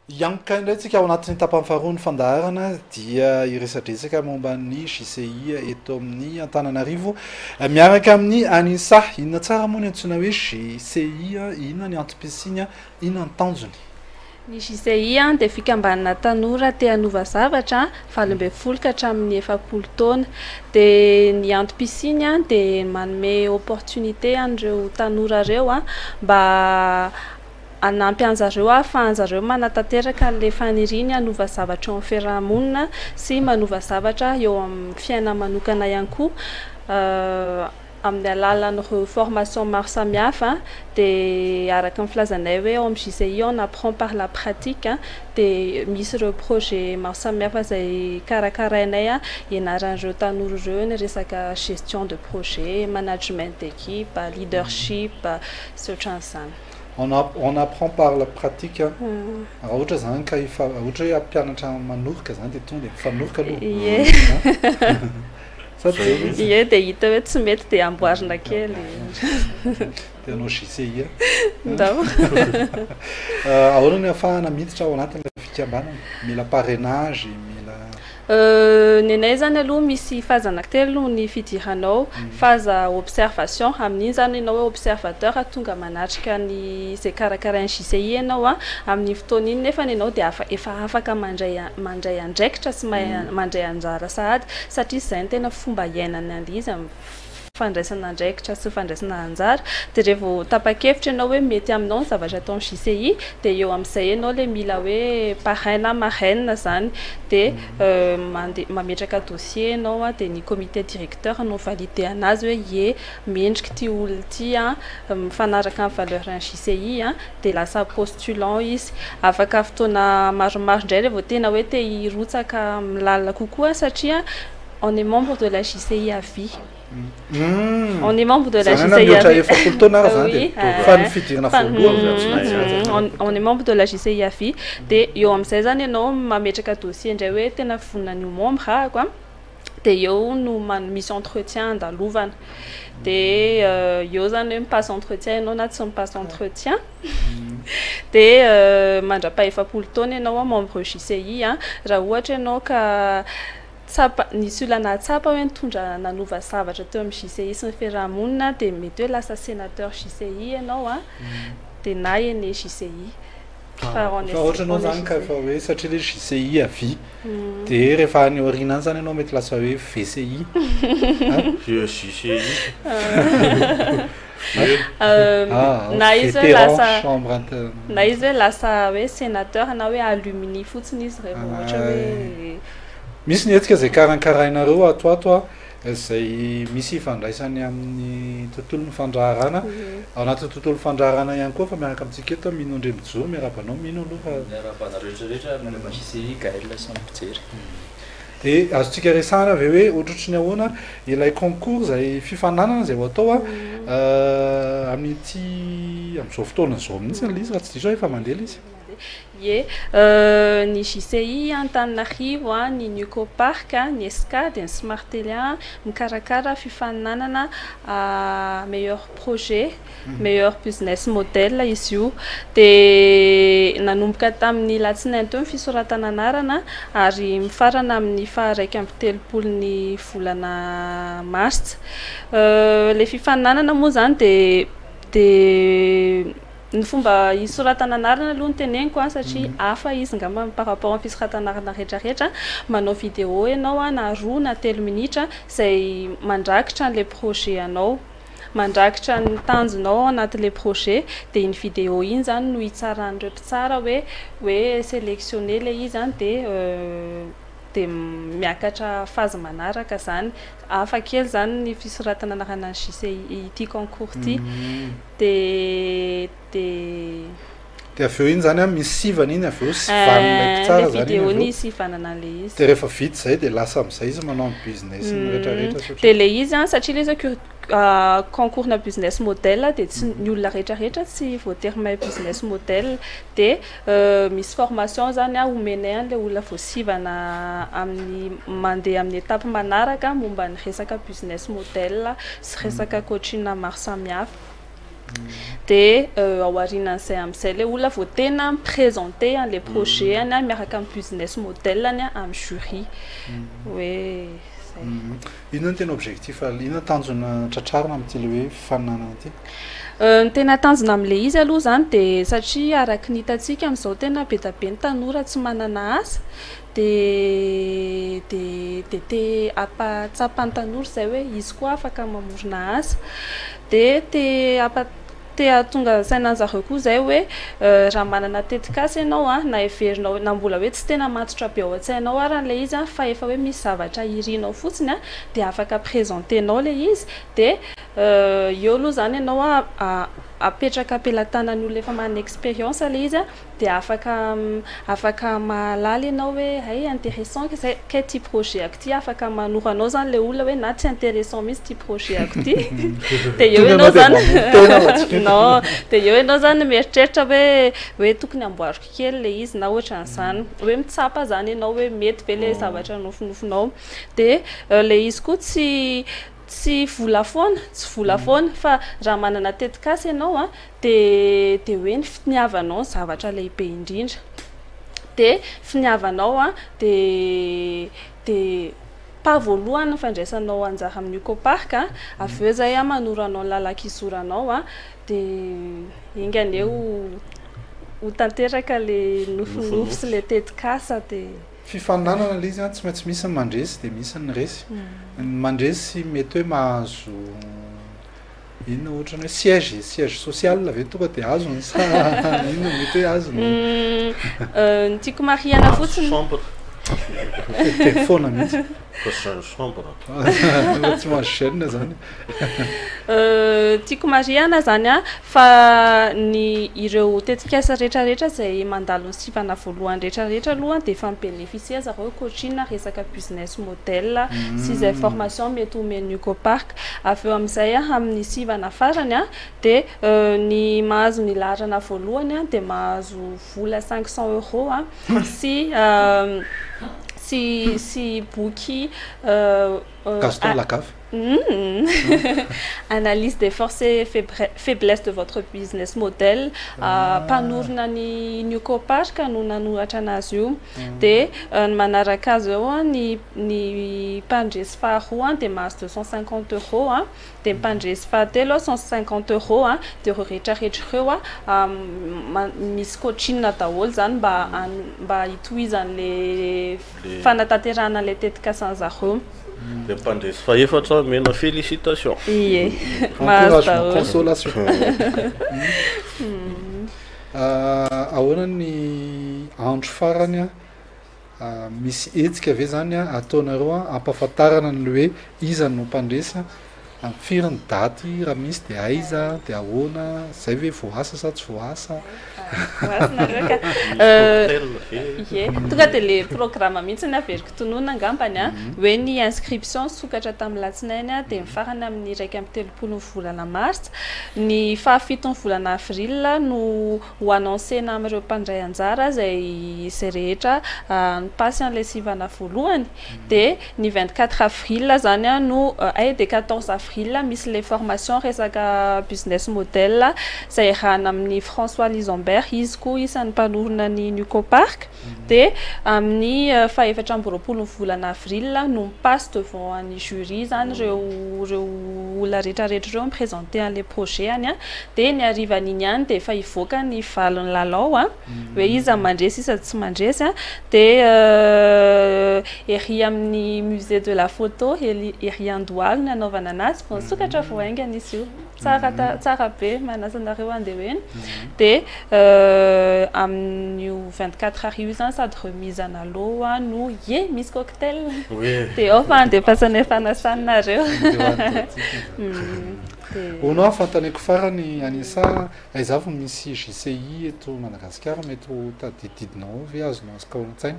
Ianka indraitsika ao anatin'ny tapany faharoa ny fandaharana dia iresadresaka momba ny JCI eto amin'ny Antananarivo miaraka amin'ny ANISA. Inona tsara moa ny antsoina hoe JCI, inona ny antom-pisiany, inona ny tanjony? Ny JCI dia fikambanana tanora te hanova zavatra 20 ka hatramin'ny 70 taona. Dia ny antom-pisiany dia manome opportunité an'ireo tanora ireo mba hanampy an'zareo ahafahan'zareo manatanteraka an'ilay faniriany hanova zavatra eo amin'ny fiarahamonina sy manova zavatra eo amin'ny fiainana manokana ihany koa amin'ny alalan'ireo formation maro samihafa. Dia araka ny filazanay hoe ao amin'ny JCI on apprend par la pratique dia misy ireo projet maro samihafa izay karakarainay ianaran'ireo tanora ireo ny resaka gestion de projet, management d'équipe, leadership sy ohatran'izany. On apprend par la pratique. Raha ohatra zany ka ohatra hoe ampianatra manoroka zany dia tonga dia mifanoroka aloha. Ie dia hita hoe tsy mety dia amboarina kely. Dia anao JCI. Ndao. Ahoana ny ahafahana miditra ao anatin'ilay fikambanana? Mila parrainage, mila ny anay zany aloha misy faza anankitelo ny fidiranao. Faza observation, amin'iny zany ianao hoe observateur tonga manatrika ny izay karakarain'ny JCI ianao amin'ny fotoana iny nefa ianao dia efa afaka mandray andraikitra sy mandray anjara sahady satria izay ny tena fomba iainany an'izy fandraisana andraikitra sy fandraisana anjara. Dia rehefa tapa-kevitra ianao hoe mety aminao ny zavatra atao amin'ny JCI dia eo amin'izay ianao ilay mila hoe parrain na marraine zany dia mametraka dossier ianao dia ny comité directeur no valide anazy hoe ie mendrika ity olona ity mifanaraka amin'ny valeuran'ny JCI dia lasa postulant izy. Afaka fotoana maromaro indray rehefa tena hoe te hirotsaka milalina kokoa satria on est membre de la JCI à vie. On est membre de la JCI à vie. On est membre de la JCI à vie. Dia eo amin'izay zany ianao mametraka dossier indray hoe tena vonona ny membre quoi. Dia eo no misy entretien andalovana. Dia eo zany hoe mipasse entretien ianao na tsy mipasse entretien. Dia mandra-paha-70 taona ianao membre JCI raha ohatra ianao ka nisy olana tsapa hoe nitondra nanova zavatra teo amin'ny JCI sy ny fiarahamonina dia mety hoe lasa sénateur JCI ianao dia na ene JCI. Ohatra anao zany ka efa hoe satria ilay JCI à vie dia rehefa any aoriana zany ianao mety lasa hoe VCI. JCI. Na izy hoe lasa hoe sénateur na hoe alumni fotsiny izy rehefa ohatra hoe misy ny etsika izay karankarainareo ato izay misy ifandraisany amin'ny tontolon'ny fandraharana. Ao anatin'ny tontolon'ny fandraharana ihany koa fa miaraka amintsika eto mino ndre mijo miarabanao mino aloha miarabana rehetrarehetra manana JCI Gaël samy mpijery. Dia azontsika resahana avy hoe ohatrotry ny ahoana ilay concours izay fifananana izay ho atao amin'ity amin'izao fotoana izao mihitsy ilay izy raha tsy diso efa mandeha izy. Ie, ny JCI Antananarivo, ny Nuco Park, ny ESCAD, ny Smartelia mikarakara fifaninanana meilleur projet, meilleur business model izy io. Dia nanomboka tamin'ny latsinainy teo ny fisoratana anarana ary mifarana amin'ny 1/30 volana Mars. Ilay fifaninanana moa zany dia ny fomba hisoratana anarana aloha ny teneniko satria hafa izy ngamba par rapport amin'ny fisoratana anarana rehetrarehetra. Manao vidéo ianao na 2 na 3 minitra izay mandrakitra an'ilay projet anao, mandrakitra ny tanjonao anatin'ilay projet. Dia iny vidéo iny zany no hitsaran'ireo mpitsara hoe sélectionner ilay izy dia miakatra fazy manaraka zany. Hafa kely zany ny fisoratana anarana ny JCI ity concours ity. Dia avy eo iny zany misy sivana iny avy eo sivan'ilay mpitsara zany vidéo ny sivanana an'ilay izy. Dia rehefa vita izay dia lasa amin'izay izy manao ny business rehetrarehetra. Dia ilay izy satria ilay concours na business model dia tsy ny olona rehetrarehetra tsy voatery mahay business model. Dia misy formation zany omenay an'ilay olona voasivana mandeha amin'ny étape manaraka momba ny resaka business model sy resaka coaching maro samihafa. dia aorianan'izay amin'izay le olona vao tena miprésente an'le projet any a miaraka amin'ny business model any a amin'ny jury hoe zay. Inona no tena objectif inona tanjona tratrarina amin'ity le hoe fifaninana ity? Ny tena tanjona amin'le izy aloha zany dia satria araky ny hitantsika amin'izao tena be da be ny tanora tsy manana asa dia te ampatsapa ny tanora izay hoe izy koa afaka mamorona asa dia te atonga sainan'zareo koa zay hoe raha manana tetikasa ianao a na heverinao na mbola hoe tsy tena matotra be ao an-tsainao ary an'le izy a fa efa hoe misy zavatra irinao fotsiny a dia afaka présentenao le izy dia eo aloha zany ianao a apetraka ampelantanany olona efa manana expérience le izy a dia afaka mahalala ianao hoe hay intéressant que ty projet ako ty afaka manoranao zany le olona hoe na tsy intéressant mihitsy ty projet ako ty dia eo ianao zany non dia eo ianao zany mieritreritra hoe tokony amboariko kely le izy na ohatran'izany hoe mitsapa zany ianao hoe mety be le zavatra nofinofinao dia le izy koa tsy vola foana fa raha manana tetikasa ianao a dia hoe ny finiavanao zavatra lehibe indrindra dia finiavanao a dia pa voalohany ny fandraisanao anjara amin'ny ecopark a avy eo zay a manoranao ny lalakizoranao a dia ingany eo ho tanteraka le nofinofy sy le tetikasa dia fifaninanana le izy a tsy maintsy misy ny mandresy dia misy ny resy ny mandresy mety hoe mahazo inona ohatrany hoe siège social avy tonga dia azony sa inona mety hoe azony ny tiako mariana fotsiny telefona mihitsy chambre tsy mahagène zany tiako mariana zany a fa ny ireo tetikasa rehetrarehetra zay mandalo ny sivana voalohany rehetrarehetra aloha dia efa mibénéficie zareo coaching resaka business model sy izay formation mety omeny ecopark avy eo amin'izay a amin'ny sivana farany a dia ny mahazo ny laharana voalohany a dia mahazo vola 500 € a sy boky Gaston Lagaffe analyse des forces et faiblesses de votre business model mpanorona ny ecopark no nanoratra anazy io dia ny manaraka azy eo ny mpandresy faharoa dia mahazo 250 € dia mpandresy fahatelo 150 € dia ireo rehetrarehetra ireo misy coaching daholo zany mba hitohizan'le fanatanterahana le tetikasan'zareo dia mpandresy faefatra mena félicitation ie encouragement consolation ahoana ny andro farany a misy hetsika ave zany a ataonareo a ampahafantarana ny le hoe iza no mpandresy amin'ny firiny daty raha misy dia aiza dia ahoana zay ve voasa sa tsy voasa tonga dia le programme mihitsy ny averiko tonoana angambany a hoe ny inscription sokatra tamin'ny latsinainy a dia mifarany amin'ny raiky amin'ny 30 volana mars ny fahafitony volana avril no ho annoncena amin'ireo mpandray anjara zay rehetra nipasy an'ilay sivana voalohany dia ny 24 avril zany a no dia 14 avril misy le formation resaka business model zay rana amin'ny François Lisambert izy koa isan'ny mpanorona ny ecopark dia amin'ny fahaefatra amby 20 volana avril no mipasse devant any jury zany ireo olona rehetrarehetra ireo miprésente an'le projet any a dia ny arivan'iny any dia efa hivoaka ny valon'ny lalao a hoe iza mandresy iza tsy mandresy a dia ery amin'ny musée de la photo ery Andohalo ny anaovana anazy fa sokatra voaingana izy io tsara be manasanareo andeha eny dia amin'ny 24 arivo zany sady remise analoha no misy cocktail dia ao fa andepasana fanasanareo onao afantaneko farany anisa aizavo misy JCI eto Madagasikara mety ho tadididinao ve azonao azokao an-tsaina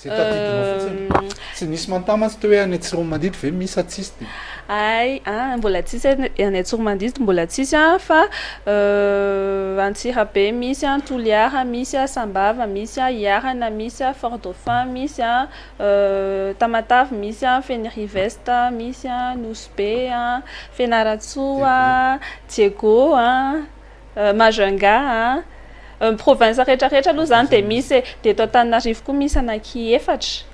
Zay tadidinao fotsiny. Tsy nisy mantamatra teo hoe any Tsiromandito ve misy atsisy ty? Ay, mbola tsisy any Tsiromandito mbola tsisy fa Antsirabe misy Toliara, misy Sambava, misy Iarana, misy Fort Dauphin, misy Tamatave, misy Fenirivest, misy Nosbe, Fianaratsoa, Diego, Majunga, province rehetrarehetra aloha zany de misy de eto Antananarivo koa misy anaky efatra.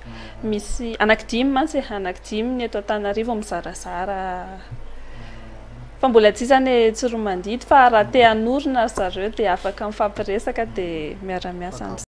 Misy anaky 5 mantsy anaky 5 ny eto Antananarivo mizarazara. Fa mbola tsisy any Tsiromandito fa raha te hanorina zareo de afaka mifampiresaka de miara-miasa.